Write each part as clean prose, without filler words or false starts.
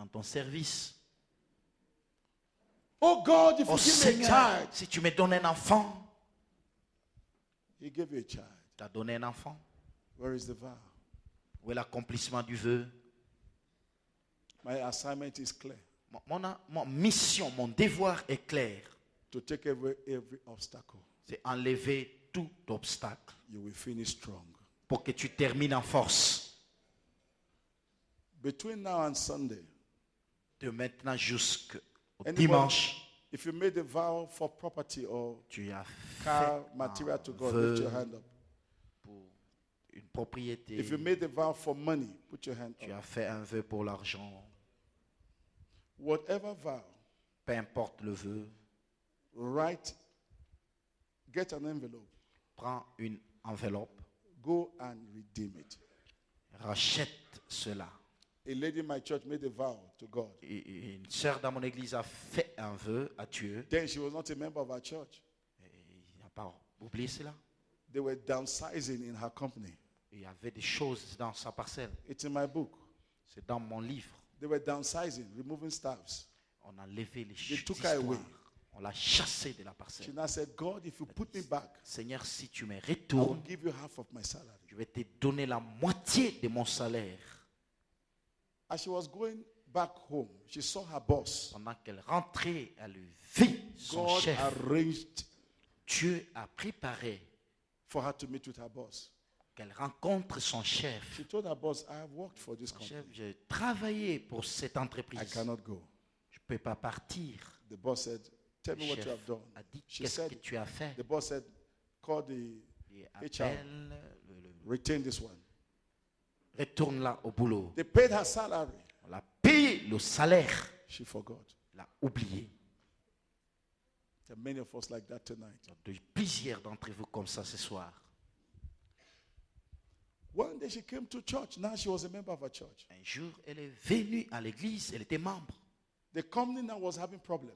dans ton service. Oh God, if Oh you give me a Seigneur, child. si tu me donnes un enfant, He gave you a child. tu as donné un enfant. Where is the vow? Où est l'accomplissement du vœu? My assignment is clear. Mon mission, mon devoir est clair. To take away every obstacle. C'est enlever tout obstacle You will finish strong. pour que tu termines en force. Between now and Sunday, De maintenant jusqu'au Anybody- dimanche, if you made a vow for property or tu as car fait material to un God, vœu lift your hand up. pour une propriété. If you made a vow for money, put your hand Tu up. as fait un vœu pour l'argent. Whatever vow, Peu importe le vœu, write, get an envelope, prends une enveloppe, go and redeem it. rachète cela. A lady in my church made a vow to God. Et une sœur dans mon église a fait un vœu à Dieu. Then she was not a member of our church. Et il n'a pas oublié cela. They were downsizing in her company. Il y avait des choses dans sa parcelle. It's in my book. C'est dans mon livre. They were downsizing, removing staffs. On a levé les They took her away. histoires. On l'a chassé de la She parcelle. now said, God, if you put me back, Seigneur, si tu me I will retournes, give you half of my salary. je vais te donner la moitié de mon salaire. As she was going back home, she saw her boss. Pendant qu'elle rentrait, elle vit son God chef. arranged Dieu a préparé for her to meet with her boss. qu'elle rencontre son chef. She told her boss, I have worked for this Son company. chef, j'ai travaillé pour cette I entreprise. cannot go. Je ne peux pas partir. The boss said, tell Le me what you chef have done. a dit, She qu'est-ce said, que tu as fait? the boss said, call the Et HR. appelle, retain this one. retourne là au boulot. They paid her salary. On l'a payé le salaire. She forgot. Elle l'a oublié. There are many of us like that tonight. Il y a plusieurs d'entre vous comme ça ce soir. One day she came to church. Now she was a member of a church. Un jour, elle est venue à l'église, elle était membre. The company now was having problem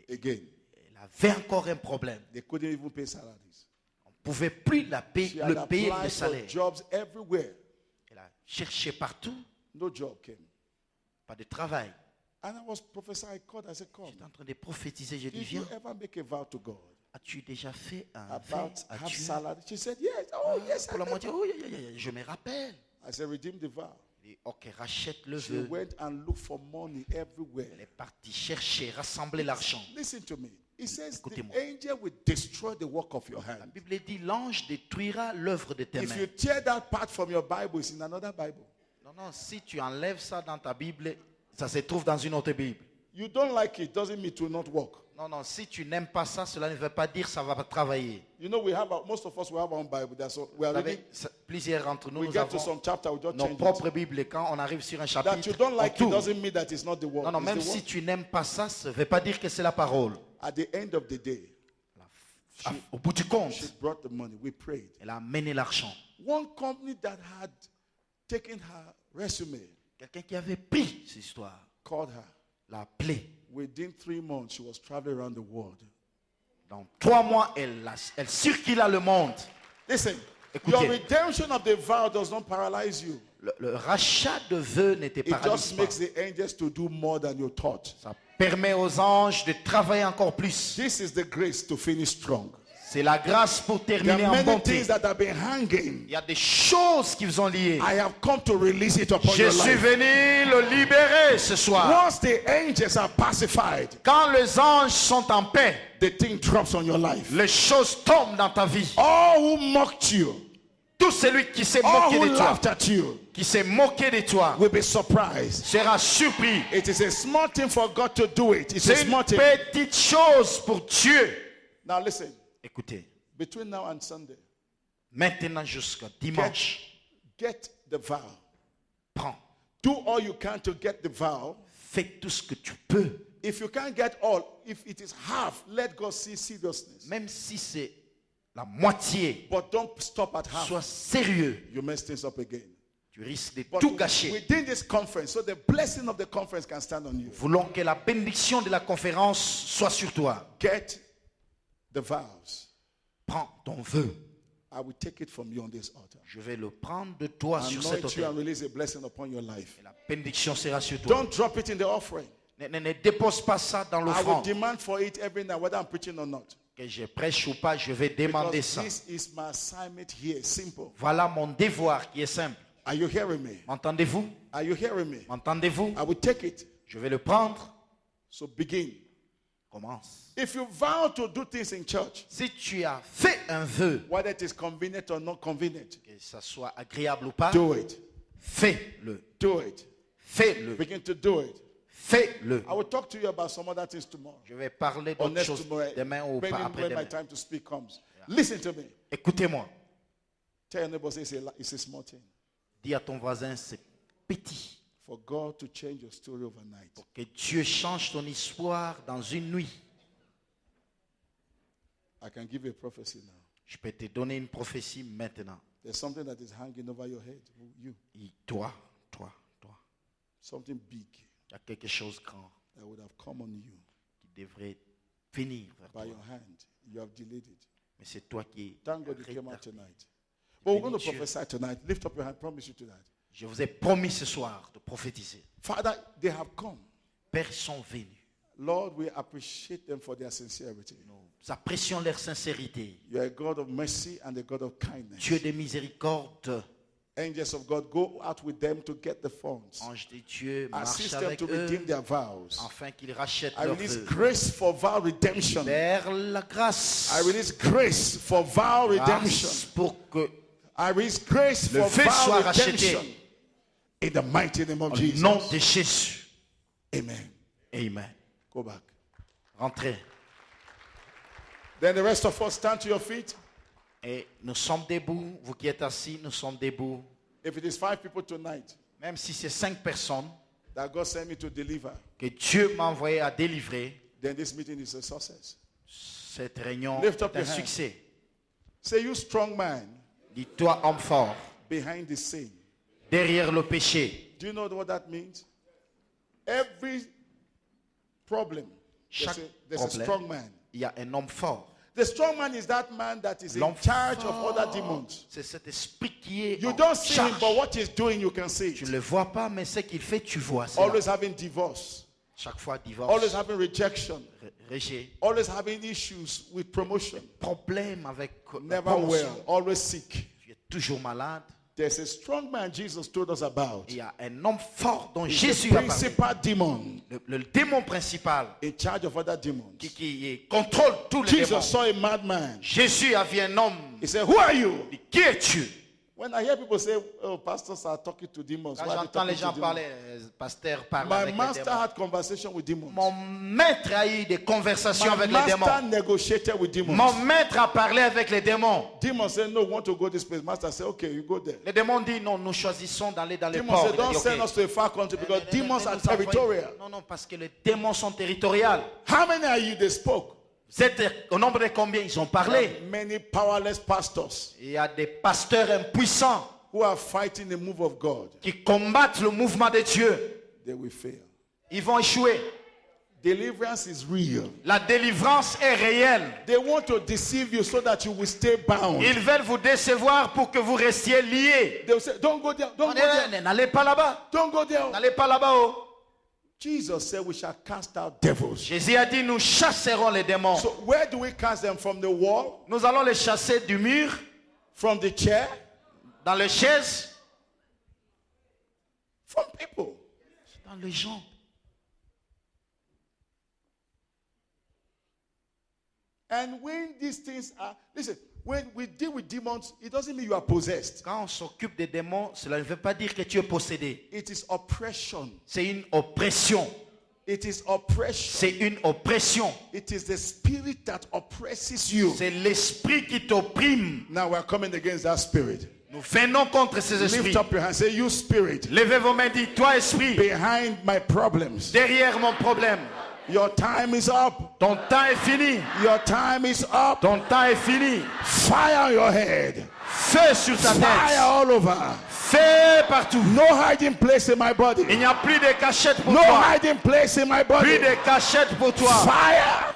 again. Elle avait encore un problème. They couldn't even pay salaries. On ne pouvait plus She le had payer le applied for salaire. jobs everywhere. Elle a cherché partout, No job came. pas de travail. And I was prophesying. I called. I said, come. J'étais en train de prophétiser, j'ai dit, Did you viens, ever make a vow to God as-tu déjà fait un vœu about à half Dieu salary? She said, yes. Oh, yes. pour la moitié? Oh, je me rappelle. I said, redeem the vow. Il dit, ok, rachète le She vœu. went and looked for money Elle everywhere. est partie chercher, rassembler l'argent. Listen to me. It says the Écoutez-moi. angel will destroy the work of your La hand. Bible dit, l'ange détruira l'œuvre de tes If mains. you tear that part from your Bible, it's in another Bible. Non, non, si tu enlèves ça dans ta Bible, ça se trouve dans une autre Bible. You don't like it, doesn't mean it will not work. Non, non, si tu n'aimes pas ça, cela ne veut pas dire que ça va pas travailler. You know, most of us we have our own Bible. That's all. We are Vous savez, reading. plusieurs d'entre nous, We nous get to avons some chapter, we just nos change propres it. Bibles. Et quand on arrive sur un That you chapitre, don't on like it tourne. doesn't mean that it's not the word. Non, non, It's même the si word. tu n'aimes pas ça, ça ne veut pas dire que c'est la parole. At the end of the day, Au bout du compte, she brought the money. We prayed. elle a amené l'argent. One company that had taken her resume Quelqu'un qui avait pris cette histoire called her. l'a appelée. Within 3 months, she was traveling around the world. Dans 3 mois, elle circula le monde. Listen, Écoutez. your redemption of the vow does not paralyze you. Le rachat de vœux n'était It pas just makes the angels to do more than you thought. Ça permet aux anges de travailler encore plus. This is the grace to finish strong. C'est la grâce pour There terminer are en many bonté. things that have been hanging. Il y a des choses qui vous ont liés. I have come to release it upon Je your suis life. venu le libérer ce soir. Once the angels are pacified, Quand les anges sont en paix, the thing drops on your life. les choses tombent dans ta vie. All who mocked you, Tout celui qui s'est all moqué who de toi, laughed at you, qui s'est moqué de toi, will be surprised. sera surpris. It is a small thing for God to do it. It's a C'est small une thing. petite chose pour Dieu. Now listen, Écoutez, between now and Sunday, maintenant jusqu'à dimanche, get the vow. prends. Do all you can to get the vow. Fais tout ce que tu peux. If you can't get all, if it is half, let God see seriousness. Même si c'est la moitié, But don't stop at half. sois sérieux. You mess things up again. Tu risques de But tout gâcher. within this conference, so the blessing of the conference can stand on you. Voulons que la bénédiction de la conférence soit sur toi. Get the vows. Prends ton vœu. I will take it from you on this altar. Je vais le prendre de toi sur cet Anoint you and autel. release a blessing upon your life. Et la bénédiction sera sur toi. Don't drop it in the offering. Ne dépose pas ça dans I will l'offrande. demand for it every night, whether I'm preaching or not. Que je prêche ou pas, je vais demander Because ça. this is my assignment here. Simple. Voilà mon devoir qui est simple. Are you hearing me? M'entendez-vous? Are you hearing me? M'entendez-vous? I will take it. Je vais le prendre. So begin. Commence. If you vow to do things in church, Si tu as fait un vœu, whether it is convenient or not convenient, que ça soit agréable ou pas, do it. fais-le. Do it. Fais-le. Begin to do it. Fais-le. I will talk to you about some other things tomorrow. Je vais parler Or d'autres next choses tomorrow. demain ou When, pas when my après-demain. time to speak comes. Listen to me. Écoutez-moi. Tell your neighbor, say it's a small thing. Dis à ton voisin, c'est petit. For God to change your story overnight. Pour que Dieu change ton histoire dans une nuit. I can give you a prophecy now. Je peux te donner une prophétie maintenant. There's something that is hanging over your head. You. Et toi. Something big Il y a quelque chose de grand that would have come on you qui devrait venir vers toi. by your hand. You have delayed it. Mais c'est toi qui Thank God you as came out retardé. tonight. But we're going to Bénis Dieu. prophesy tonight. Lift up your hand. Promise you tonight. Je vous ai promis ce soir de prophétiser. Father, they have come. Père, ils sont venus. Lord, we appreciate them for their sincerity. Nous apprécions leur sincérité. You are a God of mercy and a God of kindness. Dieu de miséricorde. Angels of God, go out with them to get the funds. Ange de Dieu, marche Assist them avec to redeem eux their vows. afin qu'ils rachètent I leurs release vœux. grace for vow redemption. Vers la grâce. I release grace for vow redemption. Grâce pour que I release grace le for feu vow soit racheté. redemption. In the mighty name of au Jesus. nom de Jésus. Amen. Amen. Go back. Rentrez. Then the rest of us stand to your feet. Et nous sommes debout. Vous qui êtes assis, nous sommes debout. If it is 5 people tonight Même si c'est 5 personnes that God sent me to deliver, que Dieu m'a envoyé à délivrer, then this meeting is a success. cette réunion Lift up est un your hand. succès. Say, you strong man Dis-toi homme fort, behind the sin. derrière le péché. Do you know what that means? Every problem, Chaque there's a problème, strong man. il y a un homme fort. The strong man is that man that is in L'homme charge of fort, other demons. c'est cet esprit qui est You en don't see him, charge. but what he's doing, you can see Tu it. ne le vois pas, mais ce qu'il fait, tu vois. C'est là. Always having divorce, Chaque fois, divorce, always having rejection, rejet, always having issues with promotion, problème avec la never promotion. well, always sick. Tu es toujours malade. There's a strong man Jesus told us about. Il y a un homme fort dont He's Jésus the a parlé. principal demon Le démon principal in charge of other demons. qui contrôle tous les Jesus démons. saw a madman. Jésus a vu un homme. He said, who are you? Il dit, qui es-tu? When I hear people say, oh, pastors are talking to demons. Quand Why are they j'entends les talking gens to demons? parler, pasteur parle My avec les master démons. had conversation with demons. Mon maître a eu des conversations My avec les démons. master negotiated with demons. Mon maître a parlé avec les démons. Demons said, no, we want to go this place. Master said, okay, you go there. Les démons disent non, nous choisissons d'aller dans les Demons ports. said, Il a don't dit, send ok. us to a far country because demons are Ne nous envoyez- territorial. Non, parce que les démons sont territoriaux. How many are you? They spoke. Vous êtes au nombre de combien ils ont parlé? Many powerless pastors Il y a des pasteurs impuissants who are fighting the move of God. qui combattent le mouvement de Dieu. They will fail. Ils vont échouer. Deliverance is real. La délivrance est réelle. They want to deceive you so that you will stay bound. Ils veulent vous décevoir pour que vous restiez liés. They will say, don't go there, don't go there, N'allez pas là-bas. don't go there. N'allez pas là-bas. Oh. Jesus said we shall cast out devils. Jésus a dit, nous chasserons les démons. So where do we cast them? From the wall? Nous allons les chasser du mur, From the chair? dans les chaises, From people. dans les gens. And when these things are, listen, when we deal with demons, it doesn't mean you are possessed. Quand on s'occupe des démons, cela ne veut pas dire que tu es possédé. It is oppression. C'est une oppression. It is oppression. C'est une oppression. It is the spirit that oppresses you. C'est l'esprit qui t'opprime. Now we are coming against that spirit. Nous venons contre ces esprits. Lift up your hands. Say, you spirit, Levez vos mains, dites, toi esprit, behind my problems. derrière mon problème, Your time is up. ton temps est fini. Your time is up. Ton temps est fini. Fire on your head. Feu sur ta Fire tête. all over. Feu partout. No hiding place in my Il body. n'y a plus de cachette pour No toi. hiding place in my Plus body. de cachette pour toi. Fire.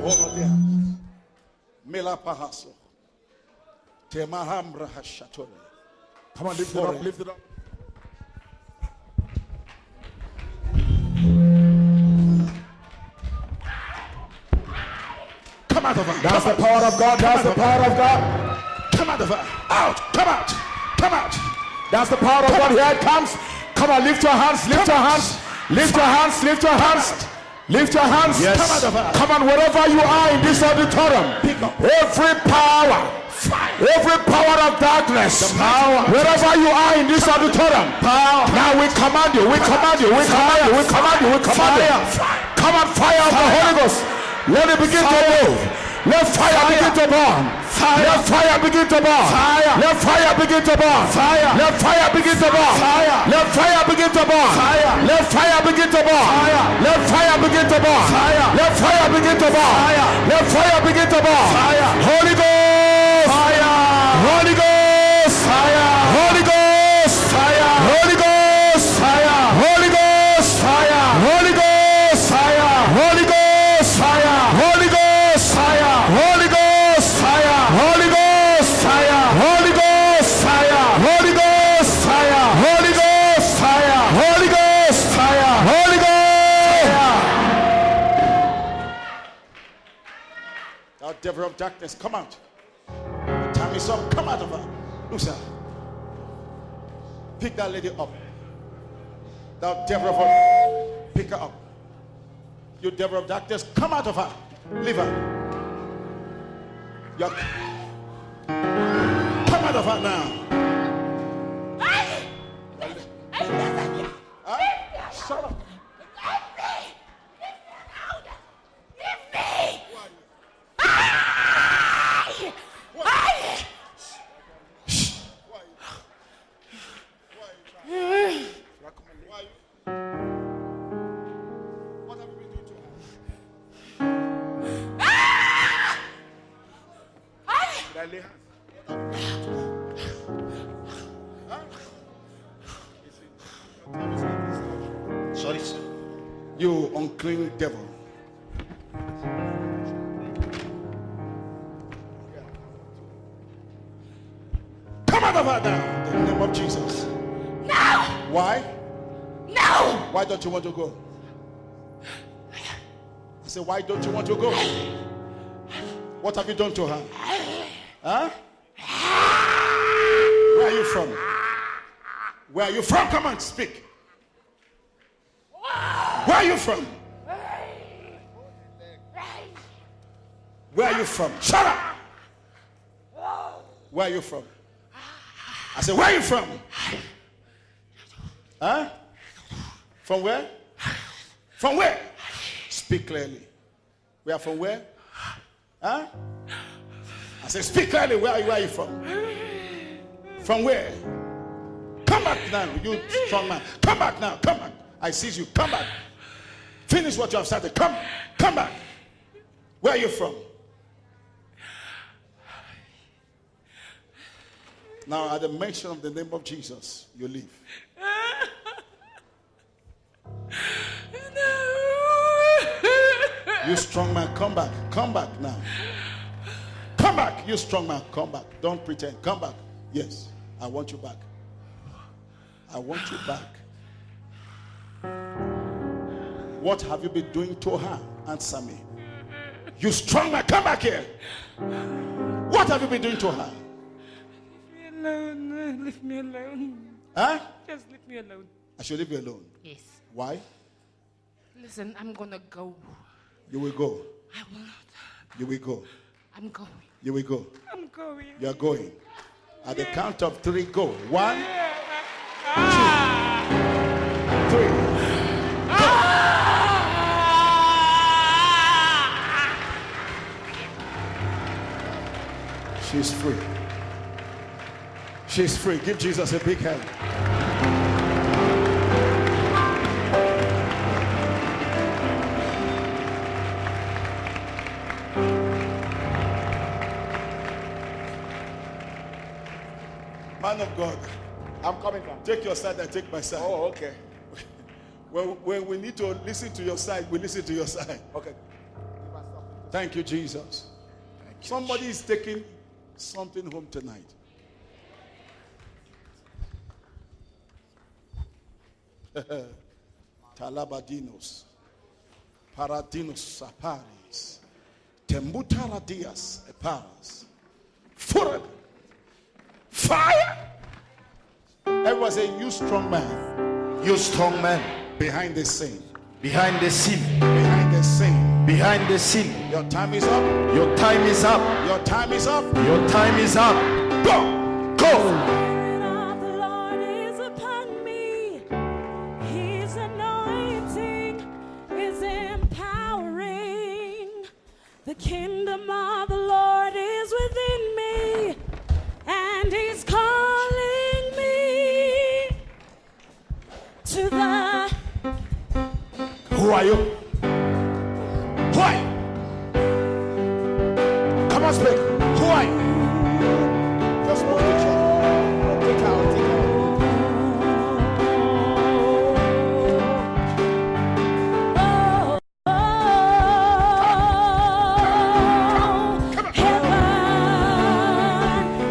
hold on there. Mela Pahaso. Temaham Rahashatore. Come on, lift it up, lift it up. Come out of her. That's the power of God. That's the power of God. Come out of her. Out. Come out. Come out. That's the power of God. Here it comes. Come on, lift your hands, lift your hands, lift your hands, lift your hands. Lift your hands. Yes. Come out of her. Come on, wherever you are in this auditorium, Pick up. every power, every power of darkness, wherever you are in this auditorium, now we command you, we command you, we command you, we command you, we command you. Come on, fire of the Holy Ghost. Let it begin to move. Let fire begin to burn. Let fire begin to burn. Let fire begin to burn. Let fire begin to burn. Let fire begin to burn. Let fire begin to burn. Let fire begin to burn. Let fire begin to burn. Let fire begin to burn. Holy Ghost. Holy Ghost. Holy Ghost. Holy Ghost. Holy Ghost. Holy Ghost. Holy Ghost. Holy Ghost. Holy Ghost. Holy Ghost. Holy Ghost. Holy Ghost. Holy Ghost. Holy Ghost. Holy Ghost. Thou devil of darkness, come out. The time is up. Come out of her. Loose her. Pick that lady up. Thou devil of pick her up. You devil of darkness, come out of her. Leave her. You're... Come out of her now. Shut up. Sorry, sir. You unclean devil. Come out of her now. In the name of Jesus. No! Why? No! Why don't you want to go? I said, why don't you want to go? What have you done to her? Huh? Where are you from? Where are you from? Come on, speak. Where are you from? Where are you from? Shut up! Where are you from? I said, where are you from? Huh? From where? From where? Speak clearly. We are from where? Huh? I said, speak clearly. Where are you from? From where? Come back now, you strong man. Come back now. Come back. I seize you. Come back. Finish what you have started. Come back. Where are you from? Now, at the mention of the name of Jesus, you leave. You strong man, come back. Come back now. Come back, you strong man. Come back. Don't pretend. Come back. Yes, I want you back. I want you back. What have you been doing to her? Answer me. You strong man, come back here. What have you been doing to her? Leave me alone. Leave me alone. Huh? Just leave me alone. I should leave you alone. Yes. Why? Listen, I'm gonna go. You will go. I will not. You will go. I'm going. You will go. I'm going. You are going. At the count of 3, go. 1, 2, 3. She's free. She's free. Give Jesus a big hand. Man of God, I'm coming down. take your side and take my side. Oh, okay. When we need to listen to your side, we listen to your side. Okay. Thank you, Jesus. Somebody is taking something home tonight. Talabadinos, Paradinos, Aparis, Tembutaradias, Eparas, Fureb, fire. Everyone say, you strong man. You strong man. Behind the scene. Behind the scene. Behind the scene. Behind the scene. Your time is up. Your time is up. Your time is up. Your time is up. Go. Go. The Lord is upon me. His anointing is empowering. The kingdom of the Lord is within me, and He's calling me to the. Who are you? Who are you? Come on, speak. Who are you? Just move the chair. Take out, take out.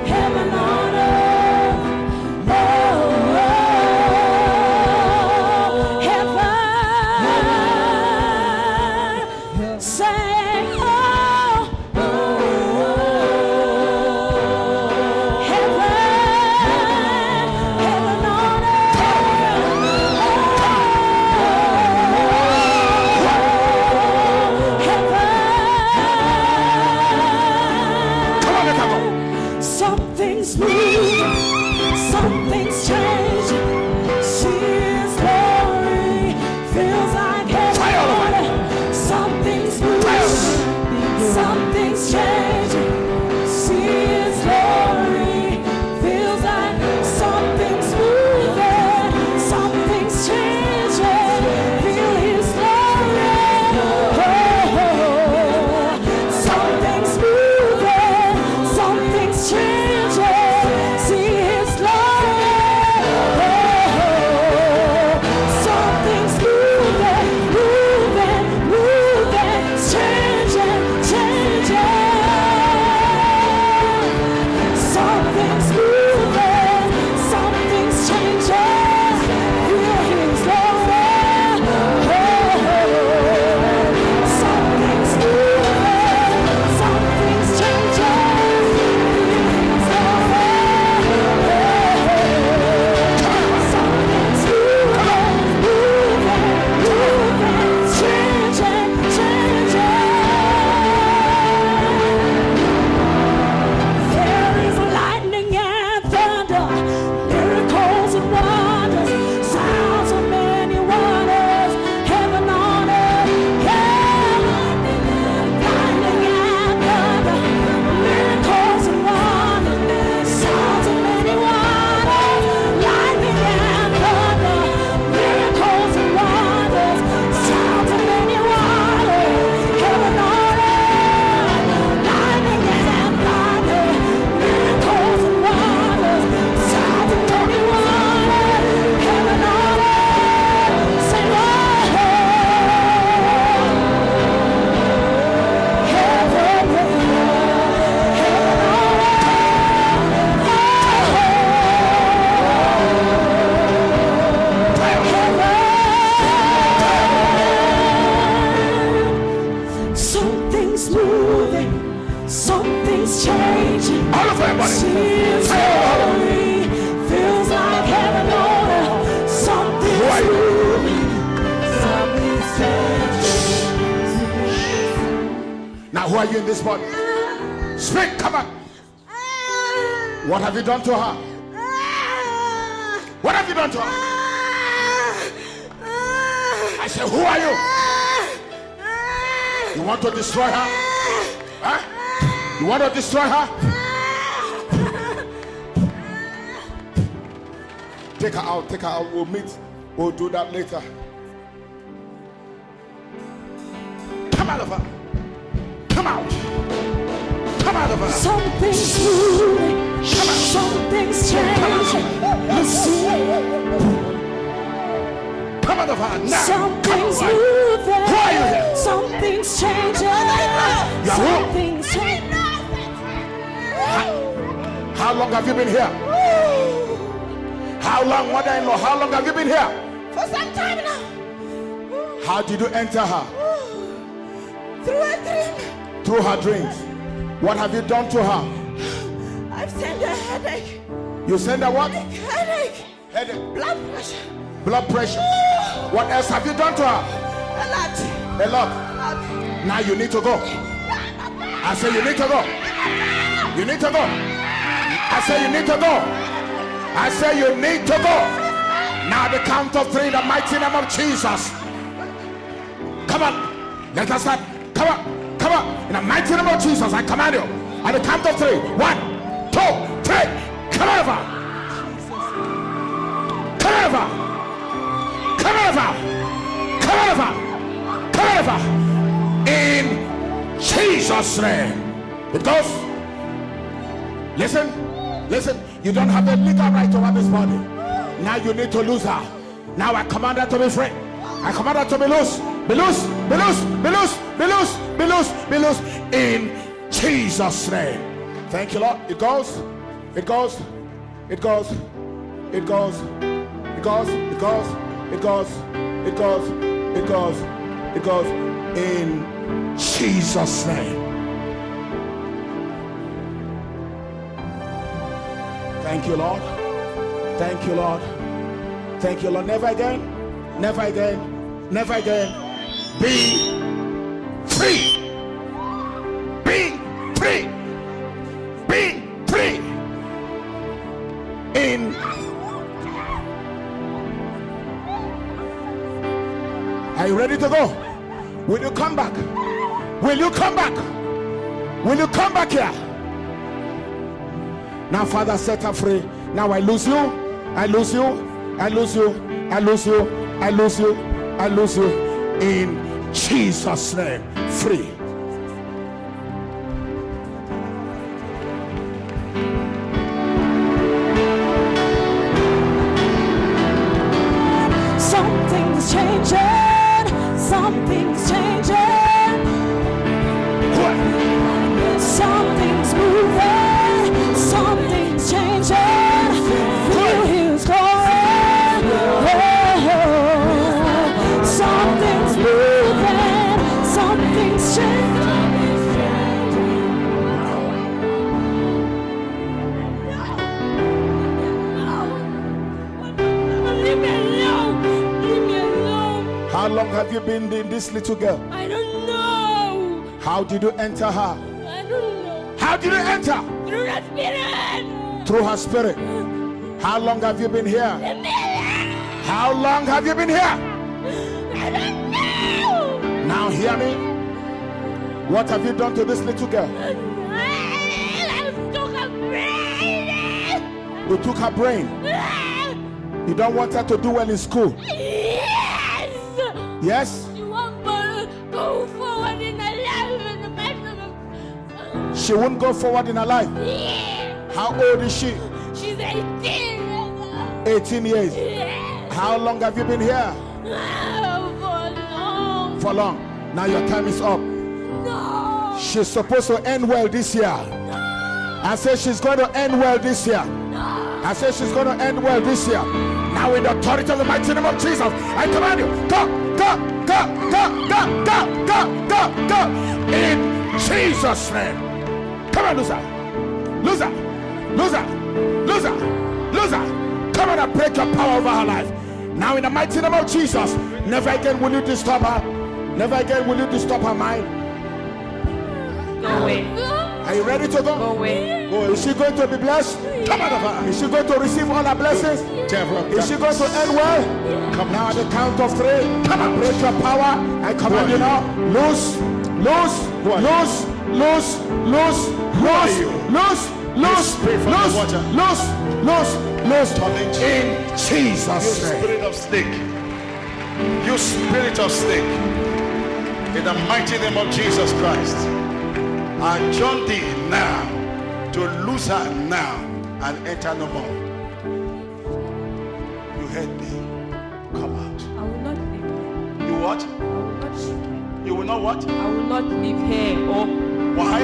Heaven on earth. Heaven. Say, oh. Heaven on earth. Something's moving, something's changing. See His glory, feels like heaven. Something's moving, something's changing. See His glory, feels like something's moving, something's changing. Feel His glory. Something's moving, something's changing. See His glory. Something's moving, moving, moving, changing, changing. Something's moving, something's changing. Feel His glory. Something's moving, something's changing. Feel His glory. Something's moving, moving, changing, changing. There is lightning and thunder, miracles and wonders, sounds of many waters, heaven on earth, yeah. Lightning and thunder, miracles and wonders, sounds of many waters, lightning and thunder, miracles and wonders, sounds of many waters, heaven on earth. Lightning and thunder, miracles and wonders, sounds of many waters, heaven on earth. Say, oh, something's moving, something's changing. All of everybody. See His glory, feels like heaven on earth. Something's moving, something's changing. Now, who are you in this body? Speak, come on. What have you done to her? What have you done to her? I said, who are you? You want to destroy her? Huh? You want to destroy her? Take her out, take her out. We'll meet. We'll do that later. Come out of her. Come out. Come out of her. Something's moving, something's changing. You see, Come out of her now. something's Come on. moving, Who are you here? something's changing. You are who? Something's changed. How long have you been here? How long, mother-in-law? How long have you been here? For some time now. How did you enter her? Through a dream. Through her dreams. What have you done to her? I've sent a headache. You send her what? Headache. Headache. Blood pressure. Blood pressure. What else have you done to her? A lot. A lot. Now you need to go. I say you need to go. You need to go. I say you need to go. I say you need to go. Now the count of 3 in the mighty name of Jesus. Come on. Let us start. Come on. Come on. In the mighty name of Jesus, I command you. At the count of 3. 1, 2, 3. Come over. Come over. Come over. Come over. Come over. In Jesus' name. It goes. Listen. Listen. You don't have the legal right over this body. Now you need to lose her. Now I command her to be free. I command her to be loose. Be loose. Be loose. Be loose. Be loose. Be loose. Be loose. In Jesus' name. Thank you, Lord. It goes. It goes. It goes. It goes. It goes. It goes. It goes. It goes. It goes. It goes. In Jesus' name. Thank you, Lord. Thank you, Lord. Thank you, Lord. Never again. Never again. Never again. Be free. Be free. Be free. In Are you ready to go? Will you come back? Will you come back? Will you come back here? Now, Father, set her free. Now I lose you. I lose you. I lose you. I lose you. I lose you. I lose you. In Jesus' name. Free. Something's changing. Something's changing. Something's moving. Something's changing. Feel His glory. Something's moving. Something's changing. Leave me alone. Leave me alone. How long have you been in this little girl? I don't know. How did you enter her? I don't know. How did you enter? Through the spirit. Through her spirit. How long have you been here? How long have you been here? I don't know. Now hear me. What have you done to this little girl? I took a brain. You took her brain. You don't want her to do well in school. Yes. Yes? You won't go forward in the life and the matter of. She won't go forward in her life. Yeah. How old is she? She's 18. 18 years. Yeah. How long have you been here? For long. For long. Now your time is up. No. She's supposed to end well this year. I said she's going to end well this year. I said she's going to end well this year. Now in the authority of the mighty name of Jesus, I command you, go, go, go, go, go, go, go, go, go. In Jesus' name. Come on, loser. Loser. Loser. Loser. Loser. Come on and break your power over her life. Now in the mighty name of Jesus, never again will you disturb her. Never again will you disturb her mind. Go away. Are you ready to go? Go away. Is she going to be blessed? Come out of her. Is she going to receive all her blessings? Is she going to end well? Come now at the count of 3. Come on, break your power. I command you now. Loose, loose, loose, loose, loose, loose, loose, loose, loose, loose, loose, loose. In Jesus' name. Spirit of snake. You spirit of snake. In the mighty name of Jesus Christ. I join thee now to loose her now and enter no more. You heard me. Come out. I will not leave. You what? I will not. You will not what? I will not leave here or Why?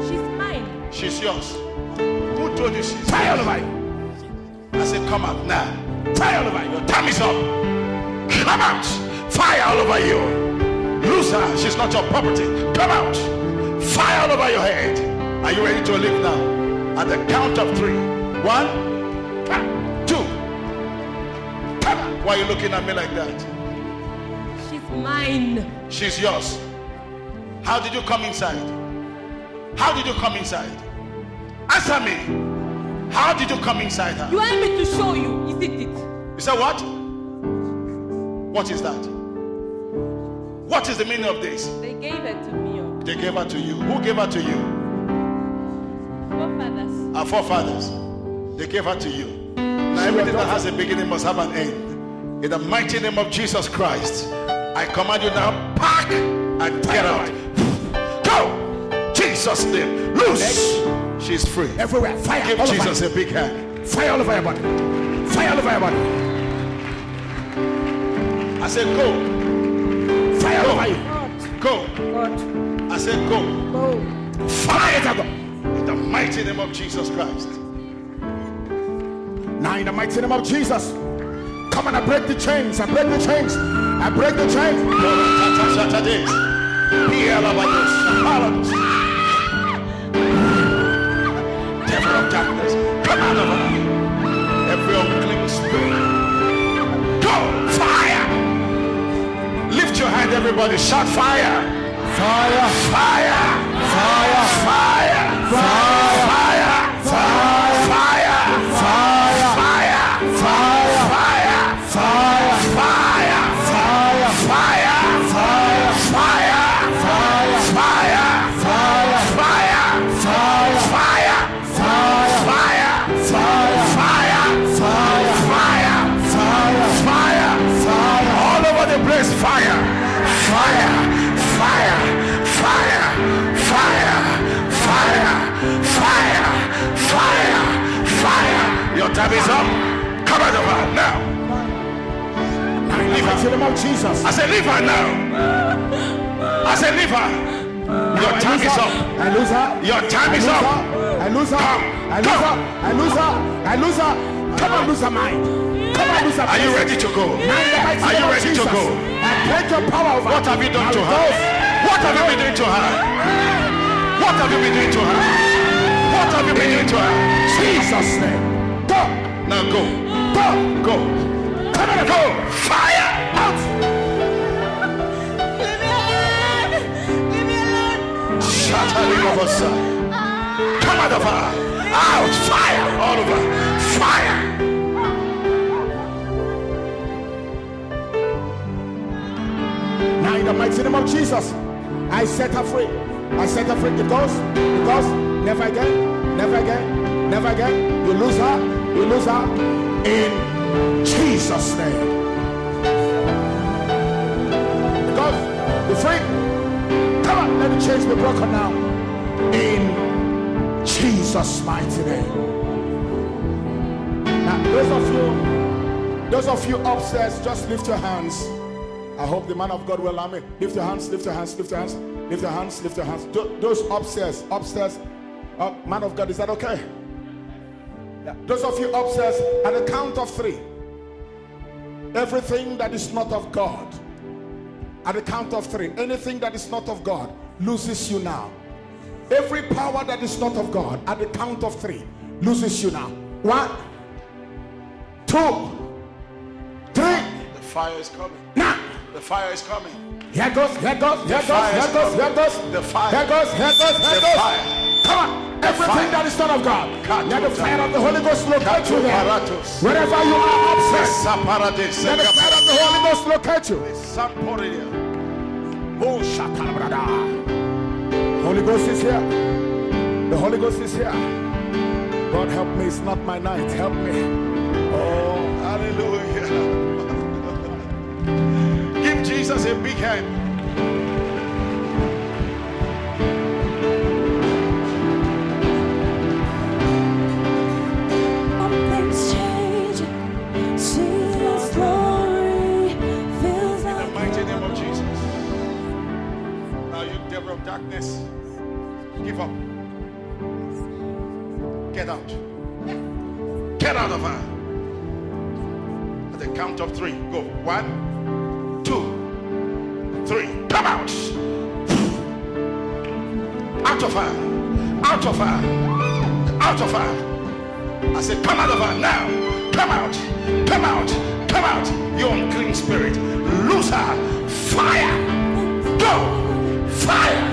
She's mine. She's yours. Who told you she's Fire all yours? over you. I said, come out now. Fire all over you. Your time is up. Come out. Fire all over you. Lose her. She's not your property. Come out. Fire all over your head. Are you ready to leave now? At the count of 3. 1, 2. Come out. Why are you looking at me like that? She's mine. She's yours. How did you come inside? How did you come inside? Answer me. How did you come inside her? You want me to show you, isn't it? You said what? What is that? What is the meaning of this? They gave it to me. They gave her to you. Who gave her to you? Forefathers. Our forefathers. They gave her to you. Now everything that has a beginning must have an end. In the mighty name of Jesus Christ, I command you now, pack and get out. Go! Jesus' name. Loose. She's free. Everywhere. Fire. Give all over Jesus you. a big hand. Fire all over your body. Fire all over your body. I said go. Fire all over you. Go. I said go. Fire. In the mighty name of Jesus Christ. Now in the mighty name of Jesus, come and I break the chains. I break the chains. I break the chains. Devil of darkness, come out of her. Every unclean spirit, go! Fire! Lift your hand, everybody. Shout fire! Fire. Fire! Fire. Fire! Fire. Fire! Fire. Fire! Fire. Fire! Fire. Fire! Fire. Fire! Fire. Fire! Fire. Fire! Fire. Fire! Fire. Fire! Fire. Fire! Fire. Fire! Fire. Fire! Fire. Fire! Fire. Fire! Fire. All over the place, fire! Fire! Fire! Fire! Fire! Fire! Fire! Fire! Fire! Your time is up. Come out of her now. Now in the mighty name of Jesus. I said, leave her now. I said, leave her. Your time is up. I lose her. Your time is up. I lose her. I lose her. I lose her. I lose her. Come on, lose her mind. Come on, lose her. Are you ready to go? Are you ready to go? I break your power over. What have you done to her? What have you been doing to her? What have you been doing to her? What have you been doing to her? Jesus' name. Go. Now go. Go. Go. Come on, Go. Fire. out. Leave me alone! Leave me alone! Shattering of us. Come out of her. Out. Fire. All over. Fire. Now in the mighty name of Jesus, I set her free. I set her free. It goes. It goes. Never again. Never again. Never again. You lose her. You lose her. In Jesus' name. It goes. You're free. Come on. Let the chains be broken now. In Jesus' mighty name. Now, those of you upstairs, just lift your hands. I hope the man of God will allow me. Lift your hands, lift your hands, lift your hands, lift your hands, lift your hands. Those upstairs. Man of God, is that okay? Yeah. Those of you upstairs, at the count of 3, everything that is not of God, at the count of 3, anything that is not of God loses you now. Every power that is not of God, at the count of 3, loses you now. 1, 2, 3. The fire is coming. Now. The fire is coming. Here goes, here goes, here goes, here goes, here goes. The fire. Here goes, here goes, here The goes. fire. Come on. Everything that is not of God. Let the fire of the Holy Ghost locate you there. Wherever you are upset. Let the fire of the Holy Ghost locate you. Oh, Shakalabrada. Holy Ghost is here. The Holy Ghost is here. God help me. It's not my night. Help me. Oh, hallelujah. Give Jesus a big hand. Things change. See His glory fills In the the mighty name of Jesus. Now you devil of darkness, Give up. Get out. Get out of her. At the count of 3. Go. 1, 2, 3. Come out. Out of her. Out of her. Out of her. I said, come out of her now. Come out. Come out. Come out. You unclean spirit. Loose her. Fire. Go. Fire.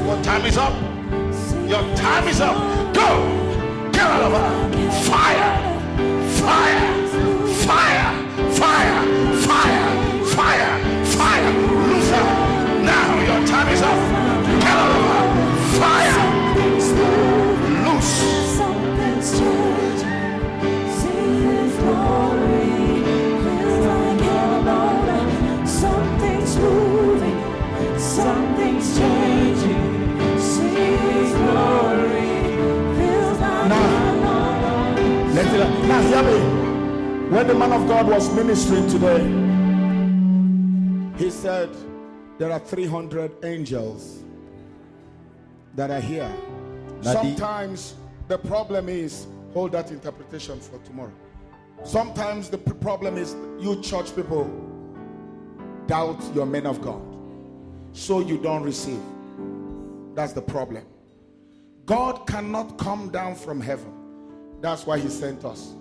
Your time is up. Your time is up. Go. Get out of her. Fire. Fire. Fire. Fire. Fire. Fire. Fire. Loose her. Now your time is up. Get out of her. Fire. Loose. Something's changing. See His glory. Feels like heaven on earth. Something's moving. Something's changing. See His glory. Feels like heaven on earth. Now hear me. When the man of God was ministering today, he said there are 300 angels that are here. Sometimes the problem is, hold that interpretation for tomorrow. Sometimes the problem is you church people doubt your men of God, so you don't receive. That's the problem. God cannot come down from heaven. That's why He sent us.